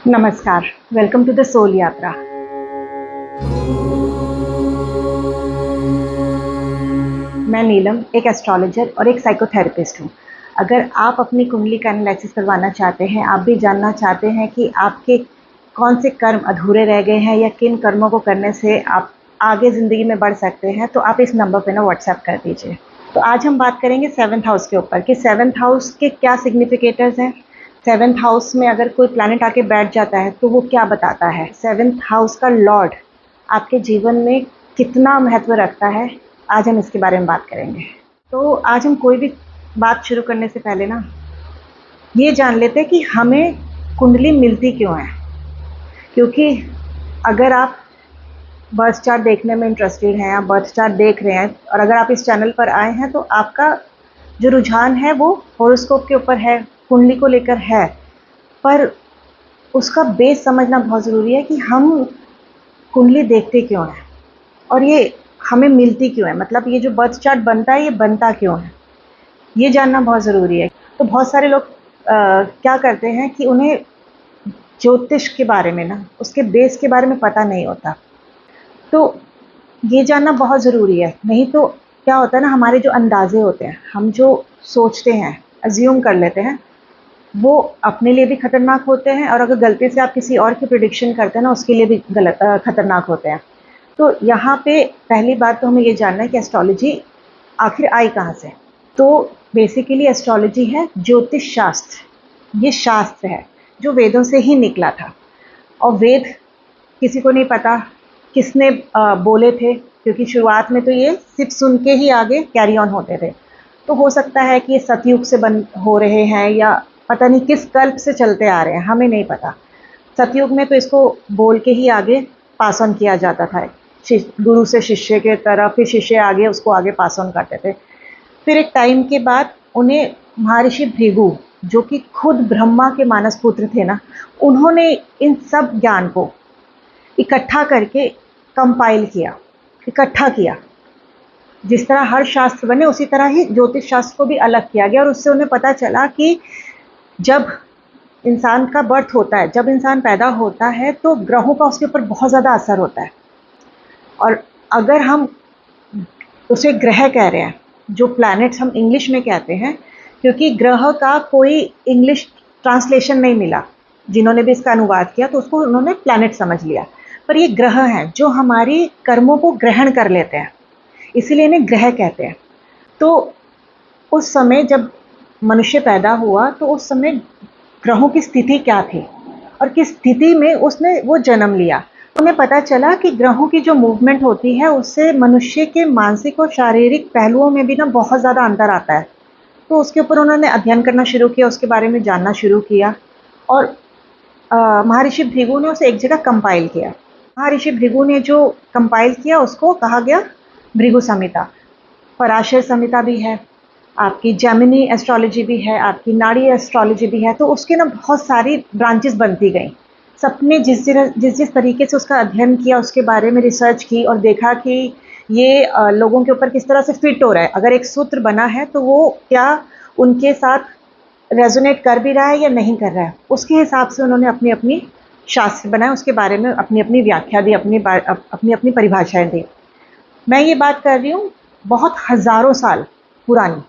नमस्कार, welcome to the soul यात्रा। मैं नीलम, एक एस्ट्रोलॉजर और एक साइकोथेरेपिस्ट हूँ। अगर आप अपनी कुंडली का एनालिसिस करवाना चाहते हैं, आप भी जानना चाहते हैं कि आपके कौन से कर्म अधूरे रह गए हैं या किन कर्मों को करने से आप आगे ज़िंदगी में बढ़ सकते हैं, तो आप इस नंबर पे ना व्हाट्सएप कर दीजिए। तो आज हम बात करेंगे 7th हाउस के ऊपर कि 7th हाउस के क्या सिग्निफिकेटर्स हैं। 7th हाउस में अगर कोई प्लैनेट आके बैठ जाता है तो वो क्या बताता है। 7th हाउस का लॉर्ड आपके जीवन में कितना महत्व रखता है, आज हम इसके बारे में बात करेंगे। तो आज हम कोई भी बात शुरू करने से पहले ना ये जान लेते हैं कि हमें कुंडली मिलती क्यों है। क्योंकि अगर आप बर्थ चार्ट देखने में इंटरेस्टेड हैं, आप बर्थ चार्ट देख रहे हैं और अगर आप इस चैनल पर आए हैं तो आपका जो रुझान है वो हॉरोस्कोप के ऊपर है, कुंडली को लेकर है, पर उसका बेस समझना बहुत ज़रूरी है कि हम कुंडली देखते क्यों हैं और ये हमें मिलती क्यों है। मतलब ये जो बर्थ चार्ट बनता है, ये बनता क्यों है, ये जानना बहुत ज़रूरी है। तो बहुत सारे लोग क्या करते हैं कि उन्हें ज्योतिष के बारे में ना, उसके बेस के बारे में पता नहीं होता। तो ये जानना बहुत ज़रूरी है। नहीं तो क्या होता है ना, हमारे जो अंदाजे होते हैं, हम जो सोचते हैं, अज्यूम कर लेते हैं, वो अपने लिए भी खतरनाक होते हैं और अगर गलती से आप किसी और की प्रेडिक्शन करते हैं ना, उसके लिए भी खतरनाक होते हैं। तो यहाँ पे पहली बात तो हमें ये जानना है कि एस्ट्रोलॉजी आखिर आई कहाँ से। तो बेसिकली एस्ट्रोलॉजी है ज्योतिष शास्त्र। ये शास्त्र है जो वेदों से ही निकला था और वेद किसी को नहीं पता किसने बोले थे, क्योंकि शुरुआत में तो ये सिर्फ सुन के ही आगे कैरी ऑन होते थे। तो हो सकता है कि ये सतयुग से बन हो रहे हैं या पता नहीं किस कल्प से चलते आ रहे हैं, हमें नहीं पता। सतयुग में तो इसको बोल के ही आगे पास ऑन किया जाता था, गुरु से शिष्य के तरफ, फिर शिष्य आगे उसको आगे पास ऑन करते थे। फिर एक टाइम के बाद उन्हें महर्षि भृगु, जो कि खुद ब्रह्मा के मानस पुत्र थे ना, उन्होंने इन सब ज्ञान को इकट्ठा करके कंपाइल किया, इकट्ठा किया। जिस तरह हर शास्त्र बने उसी तरह ही ज्योतिष शास्त्र को भी अलग किया गया और उससे उन्हें पता चला कि जब इंसान का बर्थ होता है, जब इंसान पैदा होता है, तो ग्रहों का उसके ऊपर बहुत ज़्यादा असर होता है। और अगर हम उसे ग्रह कह रहे हैं, जो प्लैनेट्स हम इंग्लिश में कहते हैं, क्योंकि ग्रह का कोई इंग्लिश ट्रांसलेशन नहीं मिला, जिन्होंने भी इसका अनुवाद किया तो उसको उन्होंने प्लैनेट समझ लिया, पर ये ग्रह हैं जो हमारी कर्मों को ग्रहण कर लेते हैं, इसीलिए इन्हें ग्रह कहते हैं। तो उस समय जब मनुष्य पैदा हुआ तो उस समय ग्रहों की स्थिति क्या थी और किस स्थिति में उसने वो जन्म लिया, उन्हें पता चला कि ग्रहों की जो मूवमेंट होती है उससे मनुष्य के मानसिक और शारीरिक पहलुओं में भी ना बहुत ज़्यादा अंतर आता है। तो उसके ऊपर उन्होंने अध्ययन करना शुरू किया, उसके बारे में जानना शुरू किया और महर्षि भृगु ने उसे एक जगह कंपाइल किया। महर्षि भृगु ने जो कंपाइल किया उसको कहा गया भृगु संहिता। पराशर संहिता भी है, आपकी जैमिनी एस्ट्रोलॉजी भी है, आपकी नाड़ी एस्ट्रोलॉजी भी है। तो उसके ना बहुत सारी ब्रांचेस बनती गई। सबने जिस तरीके से उसका अध्ययन किया, उसके बारे में रिसर्च की और देखा कि ये लोगों के ऊपर किस तरह से फिट हो रहा है। अगर एक सूत्र बना है तो वो क्या उनके साथ रेजोनेट कर भी रहा है या नहीं कर रहा है, उसके हिसाब से उन्होंने अपनी अपनी शास्त्र बनाए, उसके बारे में अपनी अपनी व्याख्या दी, अपनी अपनी परिभाषाएं दी। मैं ये बात कर रही हूँ बहुत हज़ारों साल पुरानी।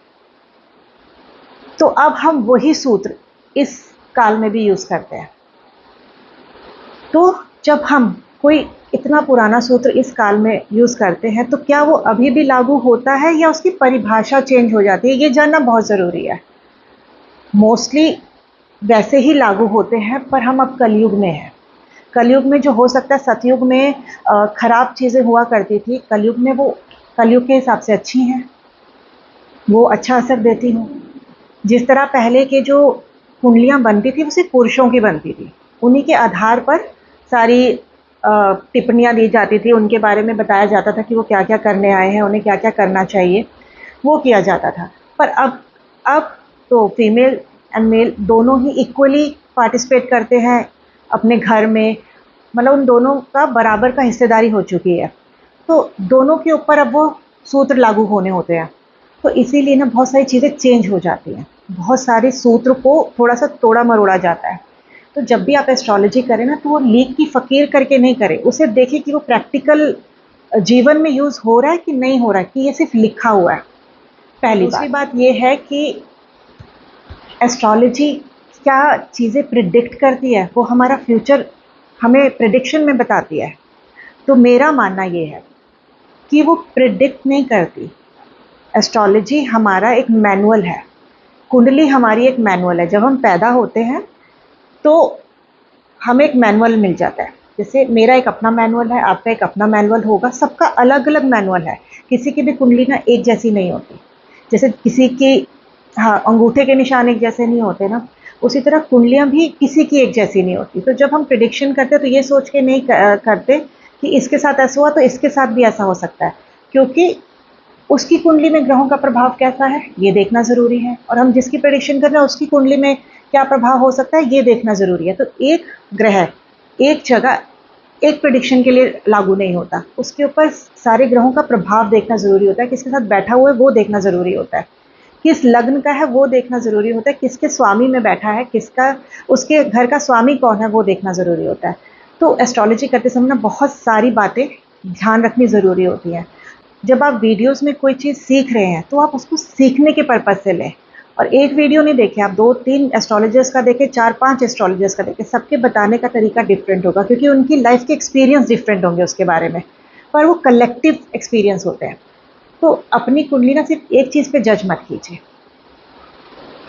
तो अब हम वही सूत्र इस काल में भी यूज़ करते हैं। तो जब हम कोई इतना पुराना सूत्र इस काल में यूज़ करते हैं तो क्या वो अभी भी लागू होता है या उसकी परिभाषा चेंज हो जाती है, ये जानना बहुत ज़रूरी है। मोस्टली वैसे ही लागू होते हैं, पर हम अब कलयुग में हैं। कलयुग में जो हो सकता है सतयुग में ख़राब चीज़ें हुआ करती थी, कलयुग में वो कलयुग के हिसाब से अच्छी हैं, वो अच्छा असर देती हूँ। जिस तरह पहले के जो कुंडलियाँ बनती थी वो सिर्फ पुरुषों की बनती थी, उन्हीं के आधार पर सारी टिप्पणियाँ दी जाती थी, उनके बारे में बताया जाता था कि वो क्या क्या करने आए हैं, उन्हें क्या क्या करना चाहिए, वो किया जाता था। पर अब तो फीमेल एंड मेल दोनों ही इक्वली पार्टिसिपेट करते हैं अपने घर में, मतलब उन दोनों का बराबर का हिस्सेदारी हो चुकी है। तो दोनों के ऊपर अब वो सूत्र लागू होने होते हैं। तो इसीलिए ना बहुत सारी चीज़ें चेंज हो जाती हैं, बहुत सारे सूत्र को थोड़ा सा तोड़ा मरोड़ा जाता है। तो जब भी आप एस्ट्रोलॉजी करें ना, तो वो लीक की फ़कीर करके नहीं करें, उसे देखें कि वो प्रैक्टिकल जीवन में यूज़ हो रहा है कि नहीं हो रहा है, कि ये सिर्फ लिखा हुआ है। पहली दूसरी बात ये है कि एस्ट्रोलॉजी क्या चीज़ें प्रिडिक्ट करती है, वो हमारा फ्यूचर हमें प्रिडिक्शन में बताती है। तो मेरा मानना ये है कि वो प्रिडिक्ट नहीं करती। एस्ट्रोलॉजी हमारा एक मैनुअल है, कुंडली हमारी एक मैनुअल है। जब हम पैदा होते हैं तो हमें एक मैनुअल मिल जाता है। जैसे मेरा एक अपना मैनुअल है, आपका एक अपना मैनुअल होगा, सबका अलग अलग मैनुअल है। किसी की भी कुंडली ना एक जैसी नहीं होती। जैसे किसी की, हाँ, अंगूठे के निशान एक जैसे नहीं होते ना, उसी तरह कुंडलियाँ भी किसी की एक जैसी नहीं होती। तो जब हम प्रिडिक्शन करते हैं तो ये सोच के नहीं करते कि इसके साथ ऐसा हुआ तो इसके साथ भी ऐसा हो सकता है, क्योंकि उसकी कुंडली में ग्रहों का प्रभाव कैसा है ये देखना ज़रूरी है, और हम जिसकी प्रेडिक्शन कर रहे हैं उसकी कुंडली में क्या प्रभाव हो सकता है ये देखना ज़रूरी है। तो एक ग्रह एक जगह एक प्रेडिक्शन के लिए लागू नहीं होता, उसके ऊपर सारे ग्रहों का प्रभाव देखना ज़रूरी होता है। किसके साथ बैठा हुआ है वो देखना ज़रूरी होता है, किस लग्न का है वो देखना ज़रूरी होता है, किसके स्वामी में बैठा है, किसका, उसके घर का स्वामी कौन है वो देखना ज़रूरी होता है। तो एस्ट्रोलॉजी करते समय ना बहुत सारी बातें ध्यान रखनी ज़रूरी होती हैं। जब आप वीडियोस में कोई चीज़ सीख रहे हैं तो आप उसको सीखने के पर्पज़ से लें, और एक वीडियो नहीं देखें आप, 2-3 एस्ट्रोलॉजर्स का देखें, 4-5 एस्ट्रोलॉजर्स का देखें। सबके बताने का तरीका डिफरेंट होगा, क्योंकि उनकी लाइफ के एक्सपीरियंस डिफरेंट होंगे उसके बारे में, पर वो कलेक्टिव एक्सपीरियंस होते हैं। तो अपनी कुंडली ना सिर्फ एक चीज़ पे जज मत कीजिए,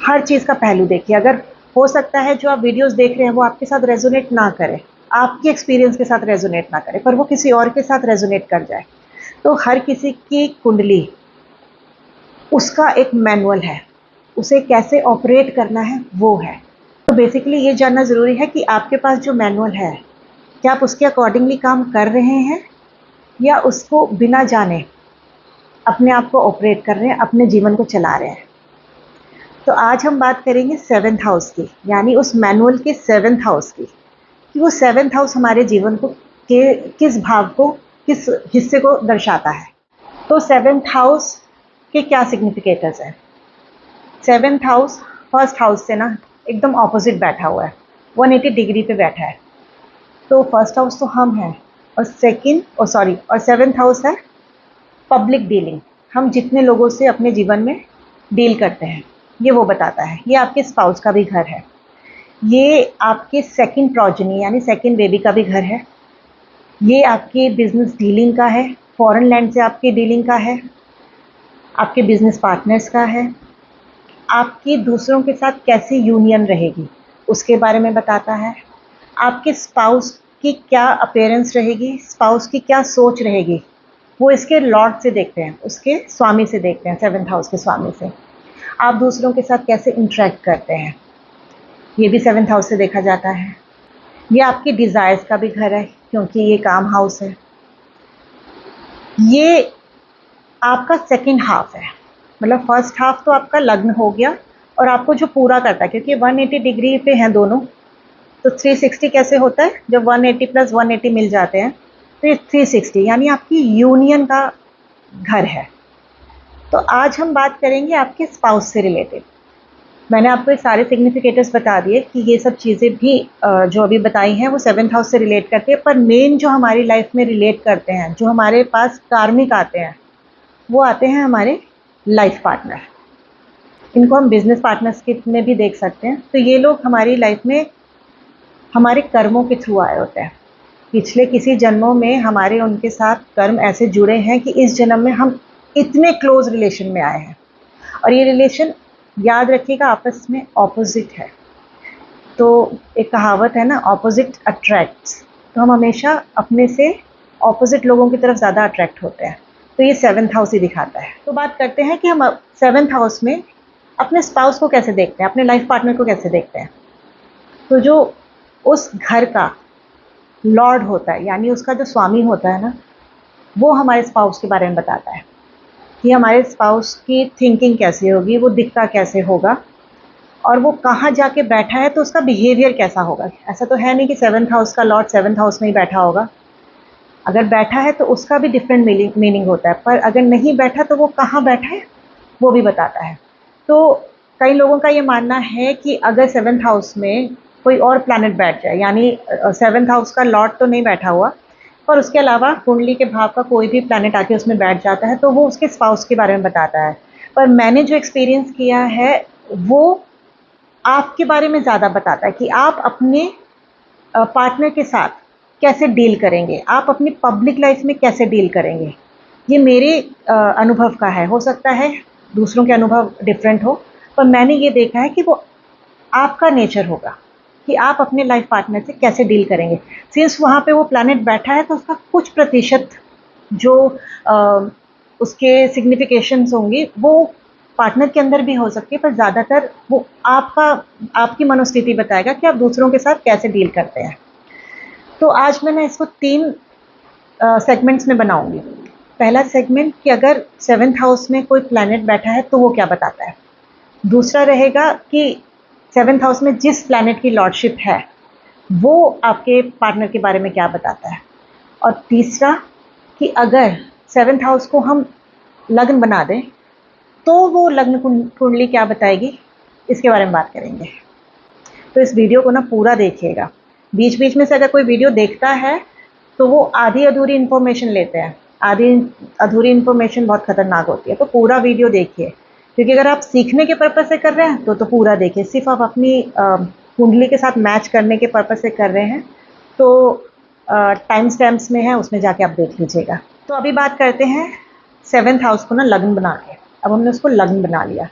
हर चीज़ का पहलू देखिए। अगर हो सकता है जो आप वीडियोस देख रहे हैं वो आपके साथ रेजोनेट ना करे, आपके एक्सपीरियंस के साथ रेजोनेट ना करे, पर वो किसी और के साथ रेजोनेट कर जाए। तो हर किसी की कुंडली उसका एक मैनुअल है, उसे कैसे ऑपरेट करना है वो है। तो बेसिकली ये जानना ज़रूरी है कि आपके पास जो मैनुअल है, क्या आप उसके अकॉर्डिंगली काम कर रहे हैं, या उसको बिना जाने अपने आप को ऑपरेट कर रहे हैं, अपने जीवन को चला रहे हैं। तो आज हम बात करेंगे 7th हाउस की, यानी उस मैनुअल के 7th हाउस की, कि वो 7th हाउस हमारे जीवन को के किस भाव को, किस हिस्से को दर्शाता है। तो 7th हाउस के क्या सिग्निफिकेटर्स हैं? 7th हाउस फर्स्ट हाउस से ना एकदम ऑपोजिट बैठा हुआ है, 180 डिग्री पे बैठा है। तो फर्स्ट हाउस तो हम हैं, और और 7th हाउस है पब्लिक डीलिंग। हम जितने लोगों से अपने जीवन में डील करते हैं ये वो बताता है। ये आपके स्पाउस का भी घर है, ये आपके सेकंड प्रोजेनी यानी सेकंड बेबी का भी घर है, ये आपके बिजनेस डीलिंग का है, फॉरेन लैंड से आपकी डीलिंग का है, आपके बिजनेस पार्टनर्स का है, आपकी दूसरों के साथ कैसी यूनियन रहेगी उसके बारे में बताता है, आपके स्पाउस की क्या अपीयरेंस रहेगी, स्पाउस की क्या सोच रहेगी, वो इसके लॉर्ड से देखते हैं, उसके स्वामी से देखते हैं, 7th हाउस के स्वामी से। आप दूसरों के साथ कैसे इंटरेक्ट करते हैं ये भी 7th हाउस से देखा जाता है। ये आपकी डिज़ायर्स का भी घर है, क्योंकि ये काम हाउस है। ये आपका सेकंड हाफ है, मतलब फर्स्ट हाफ तो आपका लग्न हो गया और आपको जो पूरा करता है, क्योंकि 180 डिग्री पे हैं दोनों, तो 360 कैसे होता है, जब 180 प्लस 180 मिल जाते हैं तो ये 360 यानी आपकी यूनियन का घर है। तो आज हम बात करेंगे आपके स्पाउस से रिलेटेड। मैंने आपको ये सारे सिग्निफिकेटर्स बता दिए कि ये सब चीज़ें भी जो अभी बताई हैं वो 7th हाउस से रिलेट करती है, पर मेन जो हमारी लाइफ में रिलेट करते हैं, जो हमारे पास कार्मिक आते हैं, वो आते हैं हमारे लाइफ पार्टनर। इनको हम बिजनेस पार्टनर्स के में भी देख सकते हैं। तो ये लोग हमारी लाइफ में हमारे कर्मों के थ्रू आए होते हैं। पिछले किसी जन्मों में हमारे उनके साथ कर्म ऐसे जुड़े हैं कि इस जन्म में हम इतने क्लोज रिलेशन में आए हैं, और ये रिलेशन याद रखिएगा आपस में ऑपोजिट है। तो एक कहावत है ना, ऑपोजिट अट्रैक्ट्स, तो हम हमेशा अपने से ऑपोजिट लोगों की तरफ ज़्यादा अट्रैक्ट होते हैं। तो ये 7th हाउस ही दिखाता है। तो बात करते हैं कि हम 7th हाउस में अपने स्पाउस को कैसे देखते हैं, अपने लाइफ पार्टनर को कैसे देखते हैं। तो जो उस घर का लॉर्ड होता है, यानी उसका जो स्वामी होता है ना, वो हमारे स्पाउस के बारे में बताता है कि हमारे स्पाउस की थिंकिंग कैसी होगी, वो दिखता कैसे होगा, और वो कहाँ जाके बैठा है तो उसका बिहेवियर कैसा होगा। ऐसा तो है नहीं कि 7th हाउस का लॉर्ड 7th हाउस में ही बैठा होगा। अगर बैठा है तो उसका भी डिफरेंट मीनिंग होता है, पर अगर नहीं बैठा तो वो कहाँ बैठा है वो भी बताता है। तो कई लोगों का ये मानना है कि अगर 7th हाउस में कोई और प्लैनेट बैठ जाए, यानी 7th हाउस का लॉर्ड तो नहीं बैठा हुआ, पर उसके अलावा कुंडली के भाव का कोई भी प्लैनेट आके उसमें बैठ जाता है, तो वो उसके स्पाउस के बारे में बताता है। पर मैंने जो एक्सपीरियंस किया है वो आपके बारे में ज़्यादा बताता है कि आप अपने पार्टनर के साथ कैसे डील करेंगे, आप अपनी पब्लिक लाइफ में कैसे डील करेंगे। ये मेरे अनुभव का है, हो सकता है दूसरों के अनुभव डिफरेंट हो, पर मैंने ये देखा है कि वो आपका नेचर होगा कि आप अपने लाइफ पार्टनर से कैसे डील करेंगे। सिंस वहाँ पे वो प्लैनेट बैठा है तो उसका कुछ प्रतिशत जो उसके सिग्निफिकेशंस होंगी वो पार्टनर के अंदर भी हो सकती है, पर ज़्यादातर वो आपकी मनोस्थिति बताएगा कि आप दूसरों के साथ कैसे डील करते हैं। तो आज मैं इसको 3 सेगमेंट्स में बनाऊंगी। पहला सेगमेंट कि अगर 7th हाउस में कोई प्लैनेट बैठा है तो वो क्या बताता है। दूसरा रहेगा कि 7th हाउस में जिस प्लैनेट की लॉर्डशिप है वो आपके पार्टनर के बारे में क्या बताता है। और तीसरा कि अगर 7th हाउस को हम लग्न बना दें तो वो लग्न कुंडली क्या बताएगी, इसके बारे में बात करेंगे। तो इस वीडियो को ना पूरा देखिएगा। बीच बीच में से अगर कोई वीडियो देखता है तो वो आधी अधूरी इन्फॉर्मेशन लेते हैं। आधी अधूरी इन्फॉर्मेशन बहुत खतरनाक होती है, तो पूरा वीडियो देखिए, क्योंकि अगर आप सीखने के पर्पज़ से कर रहे हैं तो पूरा देखिए। सिर्फ आप अपनी कुंडली के साथ मैच करने के पर्पज़ से कर रहे हैं तो टाइम स्टैम्प्स में है, उसमें जाके आप देख लीजिएगा। तो अभी बात करते हैं 7th हाउस को ना लग्न बना के। अब हमने उसको लग्न बना लिया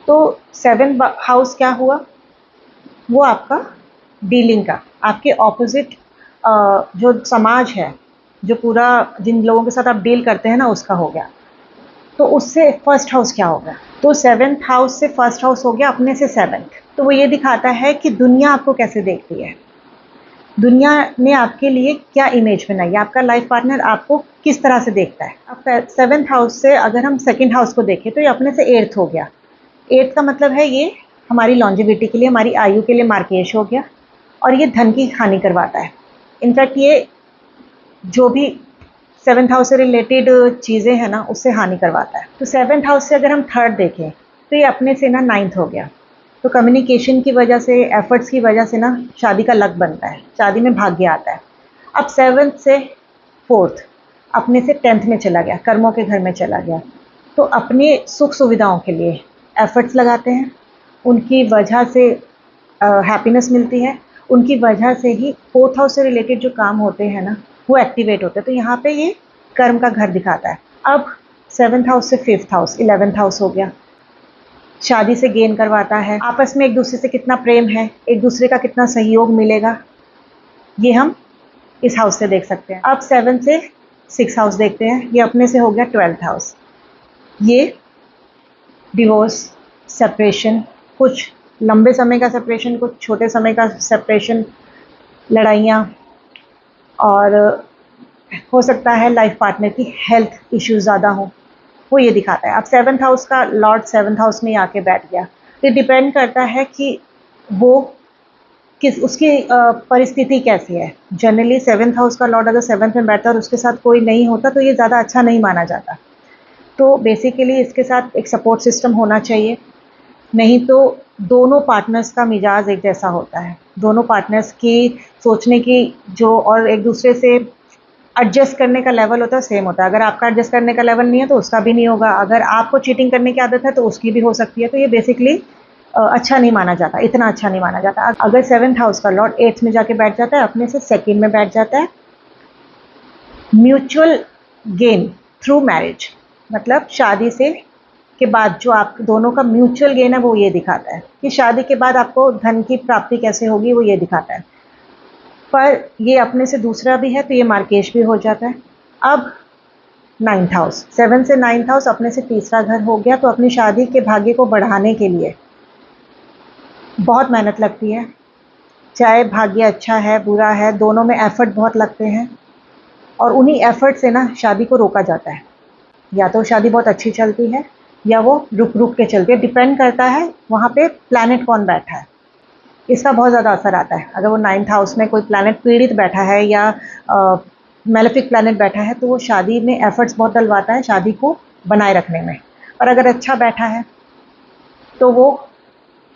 तो 7th हाउस क्या हुआ, वो आपका डीलिंग का, आपके ऑपोजिट जो समाज है, जो पूरा जिन लोगों के साथ आप डील करते हैं ना, उसका हो गया। तो उससे फर्स्ट हाउस क्या होगा, तो 7th हाउस से फर्स्ट हाउस हो गया अपने से 7th। तो वो ये दिखाता है कि दुनिया आपको कैसे देखती है, दुनिया ने आपके लिए क्या इमेज बनाई है, आपका लाइफ पार्टनर आपको किस तरह से देखता है। अब 7th हाउस से अगर हम 2nd हाउस को देखें तो ये अपने से 8th हो गया। 8th का मतलब है ये हमारी लॉन्जिविटी के लिए, हमारी आयु के लिए मार्केश हो गया, और ये धन की हानि करवाता है। इनफैक्ट ये जो भी 7th हाउस से रिलेटेड चीज़ें हैं ना, उससे हानि करवाता है। तो 7th हाउस से अगर हम 3rd देखें तो ये अपने से ना 9th हो गया। तो कम्युनिकेशन की वजह से, एफर्ट्स की वजह से ना शादी का लक बनता है, शादी में भाग्य आता है। अब 7th से 4th अपने से 10th में चला गया, कर्मों के घर में चला गया। तो अपने सुख सुविधाओं के लिए एफर्ट्स लगाते हैं, उनकी वजह से हैप्पीनेस मिलती है, उनकी वजह से ही 4th हाउस से रिलेटेड जो काम होते हैं ना वो एक्टिवेट होते हैं। तो यहाँ पे ये कर्म का घर दिखाता है। अब 7th हाउस से 5th हाउस 11th हाउस हो गया, शादी से गेन करवाता है, आपस में एक दूसरे से कितना प्रेम है, एक दूसरे का कितना सहयोग मिलेगा, ये हम इस हाउस से देख सकते हैं। अब 7 से 6 हाउस देखते हैं, ये अपने से हो गया 12th हाउस। ये डिवोर्स, सेपरेशन, कुछ लंबे समय का सेपरेशन, कुछ छोटे समय का सेपरेशन, लड़ाइयाँ, और हो सकता है लाइफ पार्टनर की हेल्थ इश्यूज ज़्यादा हो, वो ये दिखाता है। अब 7th हाउस का लॉर्ड 7th हाउस में आके बैठ गया, तो डिपेंड करता है कि वो किस उसकी परिस्थिति कैसी है। जनरली 7th हाउस का लॉर्ड अगर 7th में बैठता है और उसके साथ कोई नहीं होता तो ये ज़्यादा अच्छा नहीं माना जाता। तो बेसिकली इसके साथ एक सपोर्ट सिस्टम होना चाहिए, नहीं तो दोनों पार्टनर्स का मिजाज एक जैसा होता है, दोनों पार्टनर्स की सोचने की जो और एक दूसरे से एडजस्ट करने का लेवल होता है सेम होता है। अगर आपका एडजस्ट करने का लेवल नहीं है तो उसका भी नहीं होगा, अगर आपको चीटिंग करने की आदत है तो उसकी भी हो सकती है। तो ये बेसिकली अच्छा नहीं माना जाता, इतना अच्छा नहीं माना जाता। अगर 7th हाउस का लॉर्ड 8th में जाके बैठ जाता है, अपने से 2nd में बैठ जाता है, म्यूचुअल गेन थ्रू मैरिज, मतलब शादी से के बाद जो आप दोनों का म्यूचुअल गेन है वो ये दिखाता है कि शादी के बाद आपको धन की प्राप्ति कैसे होगी, वो ये दिखाता है। पर ये अपने से दूसरा भी है तो ये मार्केश भी हो जाता है। अब 9th हाउस, 7 से 9th हाउस अपने से तीसरा घर हो गया, तो अपनी शादी के भाग्य को बढ़ाने के लिए बहुत मेहनत लगती है, चाहे भाग्य अच्छा है बुरा है, दोनों में एफर्ट बहुत लगते हैं, और उन्हीं एफर्ट से ना शादी को रोका जाता है। या तो शादी बहुत अच्छी चलती है या वो रुक रुक के चलती है, डिपेंड करता है वहाँ पे प्लैनेट कौन बैठा है, इसका बहुत ज़्यादा असर आता है। अगर वो 9th हाउस में कोई प्लैनेट पीड़ित बैठा है या मेलेफिक प्लैनेट बैठा है तो वो शादी में एफर्ट्स बहुत डलवाता है, शादी को बनाए रखने में। और अगर अच्छा बैठा है तो वो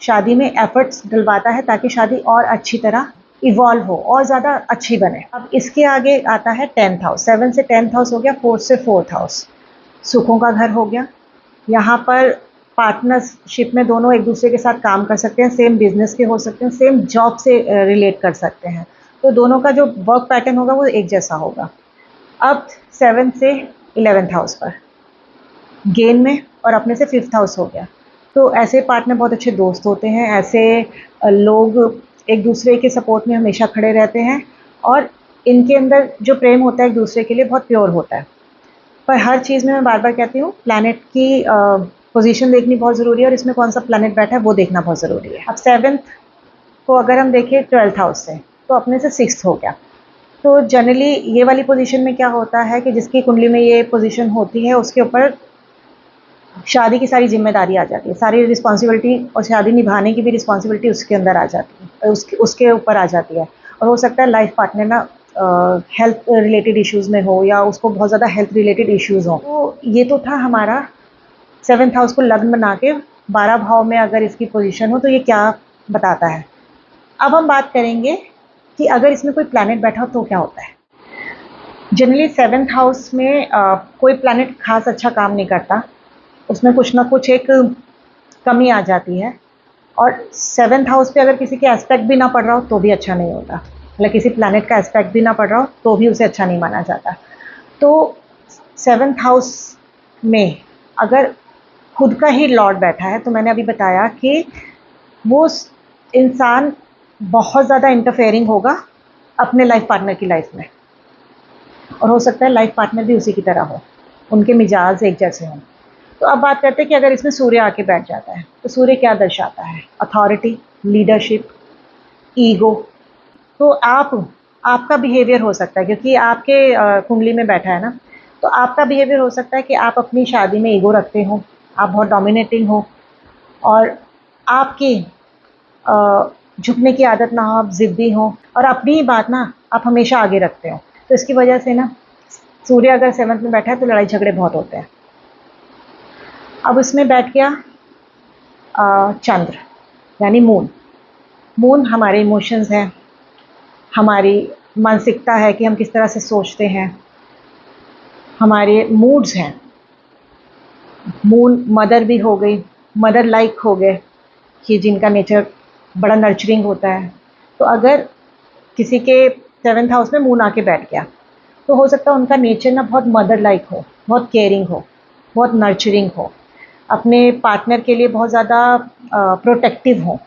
शादी में एफर्ट्स डलवाता है ताकि शादी और अच्छी तरह इवॉल्व हो और ज़्यादा अच्छी बने। अब इसके आगे आता है 10th हाउस। 7 से 10th हाउस हो गया, 4 से 4th हाउस सुखों का घर हो गया। यहाँ पर पार्टनरशिप में दोनों एक दूसरे के साथ काम कर सकते हैं, सेम बिजनेस के हो सकते हैं, सेम जॉब से रिलेट कर सकते हैं, तो दोनों का जो वर्क पैटर्न होगा वो एक जैसा होगा। अब 7 से 11th हाउस पर गेन में और अपने से 5th हाउस हो गया। तो ऐसे पार्टनर बहुत अच्छे दोस्त होते हैं, ऐसे लोग एक दूसरे के सपोर्ट में हमेशा खड़े रहते हैं और इनके अंदर जो प्रेम होता है एक दूसरे के लिए बहुत प्योर होता है। पर हर चीज़ में मैं बार बार कहती हूँ, प्लैनेट की पोजीशन देखनी बहुत ज़रूरी है और इसमें कौन सा प्लैनेट बैठा है वो देखना बहुत ज़रूरी है। अब 7th को अगर हम देखें 12th हाउस से, तो अपने से 6th हो गया। तो जनरली ये वाली पोजीशन में क्या होता है कि जिसकी कुंडली में ये पोजीशन होती है उसके ऊपर शादी की सारी जिम्मेदारी आ जाती है, सारी रिस्पॉन्सिबिलिटी, और शादी निभाने की भी रिस्पॉन्सिबिलिटी उसके अंदर आ जाती है, उसके ऊपर आ जाती है। और हो सकता है लाइफ पार्टनर ना हेल्थ रिलेटेड इश्यूज़ में हो या उसको बहुत ज़्यादा हेल्थ रिलेटेड इश्यूज़ हो। तो ये तो था हमारा 7th हाउस को लग्न बना के 12 भाव में अगर इसकी पोजीशन हो तो ये क्या बताता है। अब हम बात करेंगे कि अगर इसमें कोई प्लैनेट बैठा हो तो क्या होता है। जनरली 7th हाउस में कोई प्लैनेट खास अच्छा काम नहीं करता, उसमें कुछ ना कुछ एक कमी आ जाती है। और 7th हाउस पे अगर किसी के एस्पेक्ट भी ना पड़ रहा हो तो भी अच्छा नहीं होता, मतलब किसी प्लैनेट का एस्पेक्ट भी ना पड़ रहा हो तो भी उसे अच्छा नहीं माना जाता। तो 7th हाउस में अगर खुद का ही लॉर्ड बैठा है तो मैंने अभी बताया कि वो इंसान बहुत ज़्यादा इंटरफेयरिंग होगा अपने लाइफ पार्टनर की लाइफ में, और हो सकता है लाइफ पार्टनर भी उसी की तरह हो, उनके मिजाज एक जैसे हों। तो अब बात करते हैं कि अगर इसमें सूर्य आके बैठ जाता है तो सूर्य क्या दर्शाता है, अथॉरिटी, लीडरशिप, ईगो। तो आपका बिहेवियर हो सकता है, क्योंकि आपके कुंडली में बैठा है ना, तो आपका बिहेवियर हो सकता है कि आप अपनी शादी में ईगो रखते हो, आप बहुत डोमिनेटिंग हो और आपकी झुकने की आदत ना हो, आप ज़िद्दी हो और अपनी ही बात ना आप हमेशा आगे रखते हो। तो इसकी वजह से ना सूर्य अगर 7th में बैठा है तो लड़ाई झगड़े बहुत होते हैं। अब इसमें बैठ गया चंद्र यानी मून। मून हमारे इमोशंस हैं, हमारी मानसिकता है कि हम किस तरह से सोचते हैं, हमारे मूड्स हैं। मून मदर भी हो गई, मदर लाइक हो गए कि जिनका नेचर बड़ा नर्चरिंग होता है। तो अगर किसी के 7th हाउस में मून आके बैठ गया तो हो सकता है उनका नेचर ना बहुत मदर लाइक हो, बहुत केयरिंग हो, बहुत नर्चरिंग हो, अपने पार्टनर के लिए बहुत ज़्यादा प्रोटेक्टिव हो।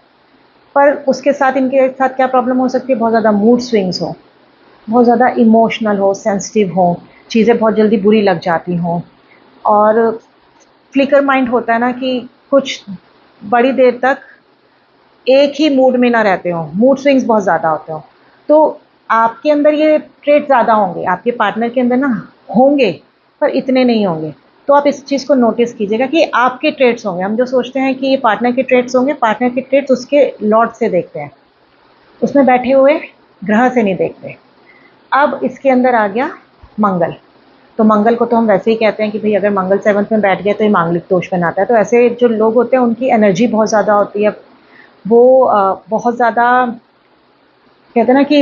पर उसके साथ इनके साथ क्या प्रॉब्लम हो सकती है, बहुत ज़्यादा मूड स्विंग्स हो, बहुत ज़्यादा इमोशनल हो, सेंसिटिव हो, चीज़ें बहुत जल्दी बुरी लग जाती हों, और फ्लिकर माइंड होता है ना कि कुछ बड़ी देर तक एक ही मूड में ना रहते हो, मूड स्विंग्स बहुत ज़्यादा होते हो। तो आपके अंदर ये ट्रेट ज़्यादा होंगे, आपके पार्टनर के अंदर ना होंगे पर इतने नहीं होंगे। तो आप इस चीज़ को नोटिस कीजिएगा कि आपके ट्रेट्स होंगे। हम जो सोचते हैं कि ये पार्टनर के ट्रेट्स होंगे, पार्टनर के ट्रेट्स उसके लॉर्ड से देखते हैं, उसमें बैठे हुए ग्रह से नहीं देखते। अब इसके अंदर आ गया मंगल। तो मंगल को तो हम वैसे ही कहते हैं कि भाई अगर मंगल 7th में बैठ गया तो ये मांगलिक दोष बनाता है। तो ऐसे जो लोग होते हैं उनकी एनर्जी बहुत ज़्यादा होती है, वो बहुत ज़्यादा कहते हैं ना कि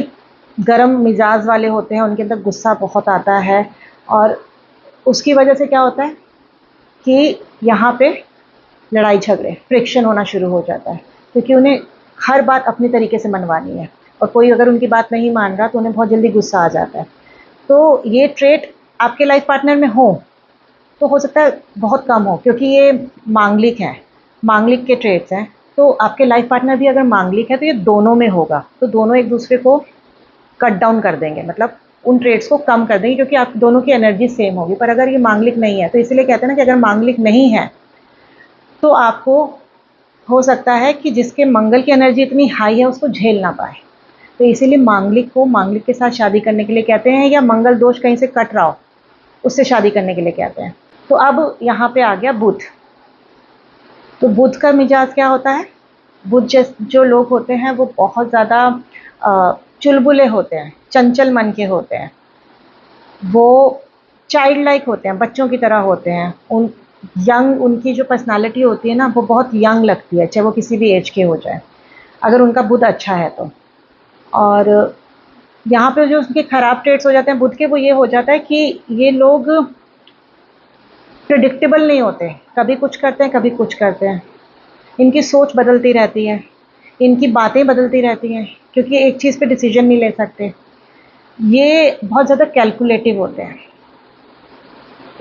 गर्म मिजाज वाले होते हैं, उनके अंदर गुस्सा बहुत आता है, और उसकी वजह से क्या होता है कि यहाँ पे लड़ाई झगड़े, फ्रिक्शन होना शुरू हो जाता है, क्योंकि उन्हें हर बात अपने तरीके से मनवानी है और कोई अगर उनकी बात नहीं मान रहा तो उन्हें बहुत जल्दी गुस्सा आ जाता है। तो ये ट्रेट आपके लाइफ पार्टनर में हो तो हो सकता है बहुत कम हो, क्योंकि ये मांगलिक हैं, मांगलिक के ट्रेट्स हैं। तो आपके लाइफ पार्टनर भी अगर मांगलिक है तो ये दोनों में होगा, तो दोनों एक दूसरे को कट डाउन कर देंगे, मतलब उन ट्रेड्स को कम कर देंगे, क्योंकि आप दोनों की एनर्जी सेम होगी। पर अगर ये मांगलिक नहीं है तो इसलिए कहते हैं ना कि अगर मांगलिक नहीं है तो आपको हो सकता है कि जिसके मंगल की एनर्जी इतनी हाई है उसको झेल ना पाए। तो इसीलिए मांगलिक को मांगलिक के साथ शादी करने के लिए कहते हैं, या मंगल दोष कहीं से कट रहा हो उससे शादी करने के लिए कहते हैं। तो अब यहाँ पे आ गया बुध। तो बुध का मिजाज क्या होता है, बुध जो लोग होते हैं वो बहुत ज़्यादा चुलबुले होते हैं, चंचल मन के होते हैं, वो चाइल्ड लाइक होते हैं, बच्चों की तरह होते हैं। यंग, उनकी जो पर्सनालिटी होती है ना वो बहुत यंग लगती है, चाहे वो किसी भी एज के हो जाए, अगर उनका बुध अच्छा है तो। और यहाँ पे जो उसके खराब ट्रेड्स हो जाते हैं बुध के, वो ये हो जाता है कि ये लोग प्रिडिक्टेबल नहीं होते, कभी कुछ करते हैं कभी कुछ करते हैं, इनकी सोच बदलती रहती है, इनकी बातें बदलती रहती हैं, क्योंकि एक चीज़ पे डिसीजन नहीं ले सकते। ये बहुत ज़्यादा कैलकुलेटिव होते हैं,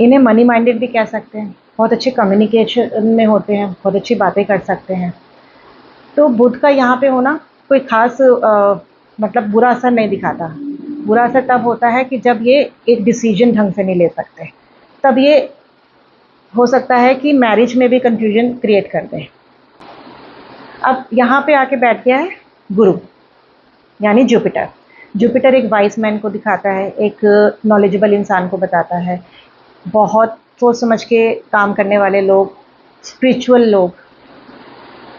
इन्हें मनी माइंडेड भी कह सकते हैं, बहुत अच्छे कम्युनिकेशन में होते हैं, बहुत अच्छी बातें कर सकते हैं। तो बुध का यहाँ पे होना कोई ख़ास मतलब बुरा असर नहीं दिखाता। बुरा असर तब होता है कि जब ये एक डिसीजन ढंग से नहीं ले सकते, तब ये हो सकता है कि मैरिज में भी कन्फ्यूजन क्रिएट कर दें। अब यहाँ पे आके बैठ गया है गुरु, यानी जुपिटर। जुपिटर एक वाइज मैन को दिखाता है, एक नॉलेजेबल इंसान को बताता है, बहुत सोच समझ के काम करने वाले लोग, स्पिरिचुअल लोग,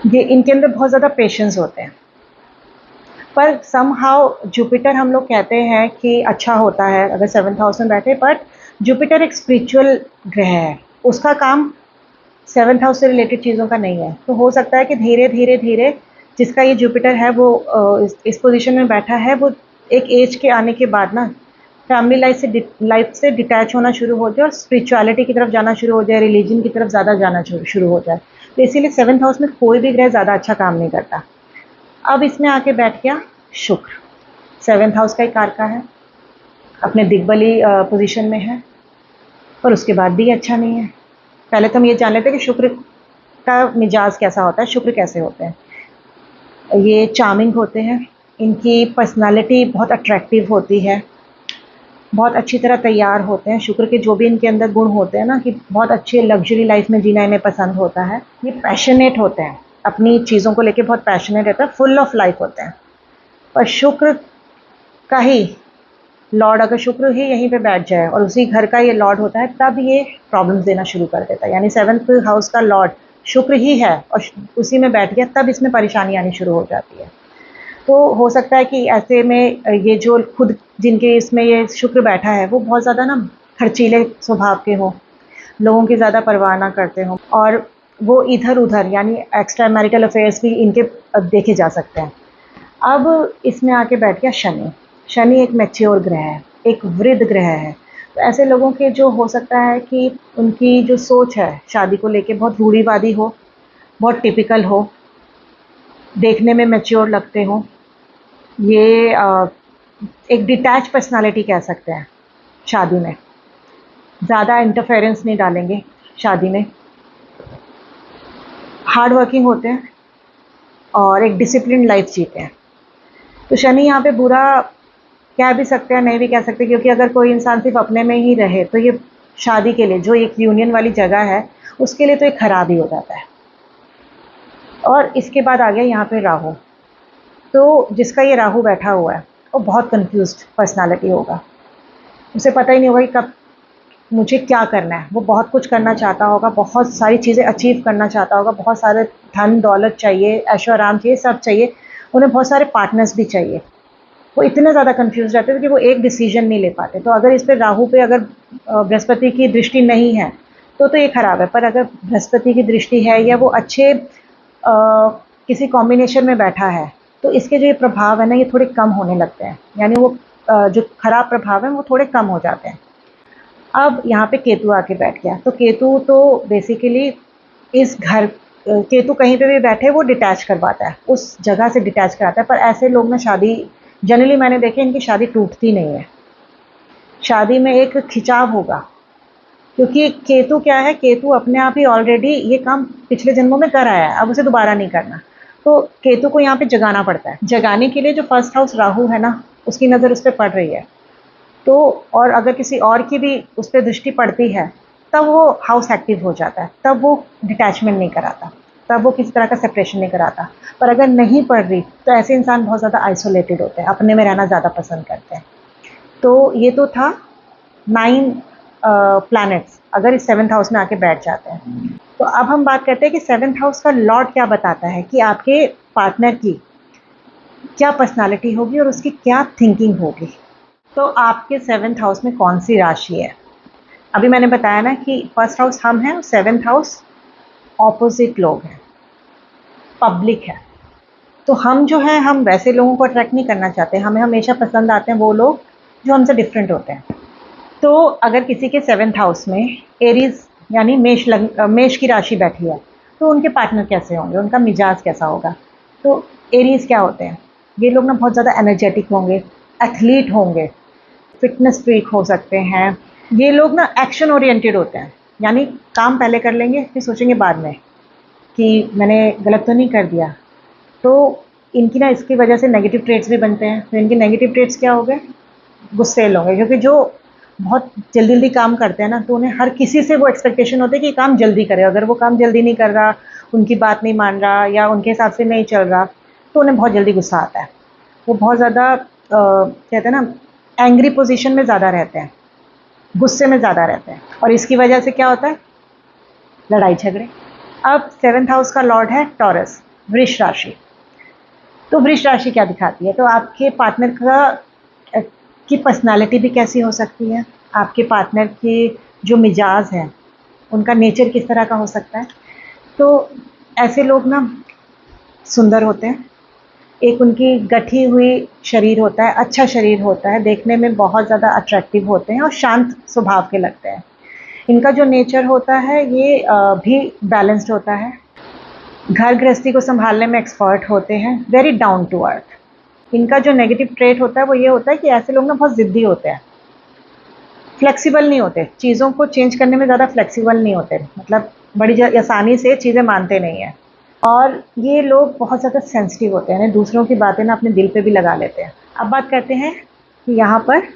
ये इनके अंदर बहुत ज़्यादा पेशेंस होते हैं। पर समहाउ जुपिटर हम लोग कहते हैं कि अच्छा होता है अगर 7th हाउस में बैठे, बट जुपिटर एक स्पिरिचुअल ग्रह है, उसका काम 7th हाउस से रिलेटेड चीज़ों का नहीं है। तो हो सकता है कि धीरे धीरे धीरे जिसका ये जुपिटर है वो इस पोजीशन में बैठा है, वो एक एज के आने के बाद ना फैमिली लाइफ से डिटैच होना शुरू हो जाए और स्पिरिचुअलिटी की तरफ जाना शुरू हो जाए, रिलीजन की तरफ ज़्यादा जाना शुरू हो जाए। तो इसीलिए 7th हाउस में कोई भी ग्रह ज़्यादा अच्छा काम नहीं करता। अब इसमें आके बैठ गया शुक्र, 7th हाउस का ही कारका है, अपने दिग्बली पोजीशन में है, पर उसके बाद भी अच्छा नहीं है। पहले तो हम ये जान लेते हैं कि शुक्र का मिजाज कैसा होता है, शुक्र कैसे होते हैं। ये चार्मिंग होते हैं, इनकी पर्सनालिटी बहुत अट्रैक्टिव होती है, बहुत अच्छी तरह तैयार होते हैं। शुक्र के जो भी इनके अंदर गुण होते हैं ना, कि बहुत अच्छे लग्जरी लाइफ में जीना इन्हें पसंद होता है। ये पैशनेट होते हैं, अपनी चीज़ों को लेके बहुत पैशनेट रहता है, फुल ऑफ लाइफ होते हैं। पर शुक्र का ही लॉर्ड, अगर शुक्र ही यहीं पे बैठ जाए और उसी घर का ये लॉर्ड होता है, तब ये प्रॉब्लम्स देना शुरू कर देता है। यानी 7th हाउस का लॉर्ड शुक्र ही है और उसी में बैठ गया, तब इसमें परेशानी आनी शुरू हो जाती है। तो हो सकता है कि ऐसे में ये जो खुद जिनके इसमें ये शुक्र बैठा है वो बहुत ज़्यादा ना खर्चीले स्वभाव के हों, लोगों की ज़्यादा परवाह ना करते हों, और वो इधर उधर यानी एक्स्ट्रा मैरिटल अफेयर्स भी इनके देखे जा सकते हैं। अब इसमें आके बैठ गया शनि। शनि एक मैच्योर ग्रह है, एक वृद्ध ग्रह है। तो ऐसे लोगों के जो हो सकता है कि उनकी जो सोच है शादी को लेके बहुत रूढ़िवादी हो, बहुत टिपिकल हो, देखने में मैच्योर लगते हो। ये एक डिटैच पर्सनालिटी कह सकते हैं। शादी में ज़्यादा इंटरफेरेंस नहीं डालेंगे, शादी में हार्ड वर्किंग होते हैं और एक डिसिप्लिन लाइफ जीते हैं। तो शनि यहाँ पे बुरा कह भी सकते हैं, नहीं भी कह सकते, क्योंकि अगर कोई इंसान सिर्फ अपने में ही रहे तो ये शादी के लिए जो एक यूनियन वाली जगह है उसके लिए तो एक खराब ही हो जाता है। और इसके बाद आ गया यहाँ पे राहु। तो जिसका ये राहु बैठा हुआ है वो बहुत कंफ्यूज्ड पर्सनालिटी होगा, उसे पता ही नहीं होगा कि कब मुझे क्या करना है। वो बहुत कुछ करना चाहता होगा, बहुत सारी चीज़ें अचीव करना चाहता होगा, बहुत सारे धन दौलत चाहिए, ऐशो आराम चाहिए, सब चाहिए, उन्हें बहुत सारे पार्टनर्स भी चाहिए। वो इतने ज़्यादा कंफ्यूज रहते थे कि वो एक डिसीजन नहीं ले पाते। तो अगर इस पे राहु पे अगर बृहस्पति की दृष्टि नहीं है तो ये खराब है। पर अगर बृहस्पति की दृष्टि है या वो अच्छे किसी कॉम्बिनेशन में बैठा है तो इसके जो ये प्रभाव है ना ये थोड़े कम होने लगते हैं, यानी वो जो खराब प्रभाव है वो थोड़े कम हो जाते हैं। अब यहाँ पे केतु आके बैठ गया। तो केतु तो बेसिकली इस घर, केतु कहीं पे भी बैठे वो डिटैच करवाता है, उस जगह से डिटैच कराता है। पर ऐसे लोग ना शादी जनरली मैंने देखे इनकी शादी टूटती नहीं है, शादी में एक खिंचाव होगा, क्योंकि केतु क्या है, केतु अपने आप ही ऑलरेडी ये काम पिछले जन्मों में कर आया है, अब उसे दोबारा नहीं करना। तो केतु को यहाँ पे जगाना पड़ता है। जगाने के लिए जो फर्स्ट हाउस राहु है ना उसकी नज़र उस पर पड़ रही है, तो और अगर किसी और की भी उस पर दृष्टि पड़ती है तब वो हाउस एक्टिव हो जाता है, तब वो डिटैचमेंट नहीं कराता, तब वो किसी तरह का सेपरेशन नहीं कराता। पर अगर नहीं पड़ रही तो ऐसे इंसान बहुत ज़्यादा आइसोलेटेड होते हैं, अपने में रहना ज़्यादा पसंद करते हैं। तो ये तो था 9 प्लैनेट्स अगर इस 7th हाउस में आके बैठ जाते हैं। तो अब हम बात करते हैं कि 7th हाउस का लॉर्ड क्या बताता है कि आपके पार्टनर की क्या पर्सनालिटी होगी और उसकी क्या थिंकिंग होगी। तो आपके 7th हाउस में कौन सी राशि है? अभी मैंने बताया ना कि फर्स्ट हाउस हम हैं और सेवेंथ हाउस ऑपोजिट लोग हैं, पब्लिक है। तो हम जो है हम वैसे लोगों को अट्रैक्ट नहीं करना चाहते, हमें हमेशा पसंद आते हैं वो लोग जो हमसे डिफरेंट होते हैं। तो अगर किसी के सेवेंथ हाउस में एरीज यानी मेष की राशि बैठी है, तो उनके पार्टनर कैसे होंगे, उनका मिजाज कैसा होगा। तो एरीज क्या होते हैं, ये लोग ना बहुत ज़्यादा एनर्जेटिक होंगे, एथलीट होंगे, फिटनेस फ्रीक हो सकते हैं। ये लोग ना एक्शन ओरिएंटेड होते हैं, यानी काम पहले कर लेंगे फिर सोचेंगे बाद में कि मैंने गलत तो नहीं कर दिया। तो इनकी ना इसकी वजह से नेगेटिव ट्रेड्स भी बनते हैं। तो इनके नेगेटिव ट्रेड्स क्या हो गए, गुस्सैल होंगे, क्योंकि जो बहुत जल्दी जल्दी काम करते हैं ना, तो उन्हें हर किसी से वो एक्सपेक्टेशन होती है कि काम जल्दी करे। अगर वो काम जल्दी नहीं कर रहा, उनकी बात नहीं मान रहा या उनके हिसाब से नहीं चल रहा, तो उन्हें बहुत जल्दी गुस्सा आता है। वो बहुत ज़्यादा कहते हैं ना एंग्री पोजीशन में ज़्यादा रहते हैं, गुस्से में ज़्यादा रहते हैं, और इसकी वजह से क्या होता है, लड़ाई झगड़े। अब सेवेंथ हाउस का लॉर्ड है टॉरस, वृष राशि। तो वृष राशि क्या दिखाती है, तो आपके पार्टनर की पर्सनालिटी भी कैसी हो सकती है, आपके पार्टनर के जो मिजाज हैं उनका नेचर किस तरह का हो सकता है। तो ऐसे लोग ना सुंदर होते हैं, एक उनकी गठी हुई शरीर होता है, अच्छा शरीर होता है, देखने में बहुत ज़्यादा अट्रैक्टिव होते हैं और शांत स्वभाव के लगते हैं। इनका जो नेचर होता है ये भी बैलेंस्ड होता है, घर गृहस्थी को संभालने में एक्सपर्ट होते हैं, वेरी डाउन टू अर्थ। इनका जो नेगेटिव ट्रेट होता है वो ये होता है कि ऐसे लोग ना बहुत ज़िद्दी होते हैं, फ्लेक्सिबल नहीं होते, चीज़ों को चेंज करने में ज़्यादा फ्लेक्सिबल नहीं होते, मतलब बड़ी आसानी से चीज़ें मानते नहीं हैं। और ये लोग बहुत ज़्यादा सेंसिटिव होते हैं, यानी दूसरों की बातें ना अपने दिल पे भी लगा लेते हैं। अब बात करते हैं कि यहाँ पर